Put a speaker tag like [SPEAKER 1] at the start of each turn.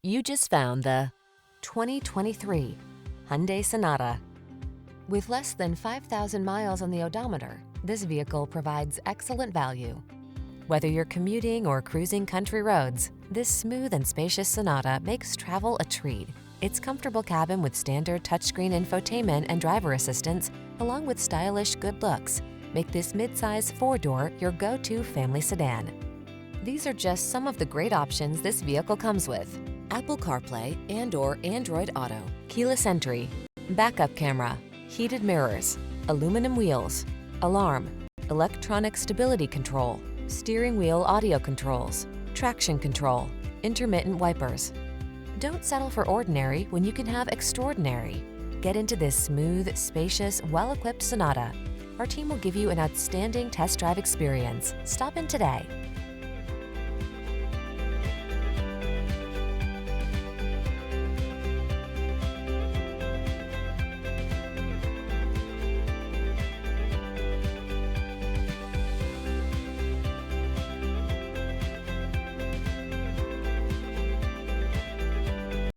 [SPEAKER 1] You just found the 2023 Hyundai Sonata. With less than 5,000 miles on the odometer, this vehicle provides excellent value. Whether you're commuting or cruising country roads, this smooth and spacious Sonata makes travel a treat. Its comfortable cabin with standard touchscreen infotainment and driver assistance, along with stylish good looks, make this midsize four-door your go-to family sedan. These are just some of the great options this vehicle comes with: Apple CarPlay and/or Android Auto, keyless entry, backup camera, heated mirrors, aluminum wheels, alarm, electronic stability control, steering wheel audio controls, traction control, intermittent wipers. Don't settle for ordinary when you can have extraordinary. Get into this smooth, spacious, well-equipped Sonata. Our team will give you an outstanding test drive experience. Stop in today.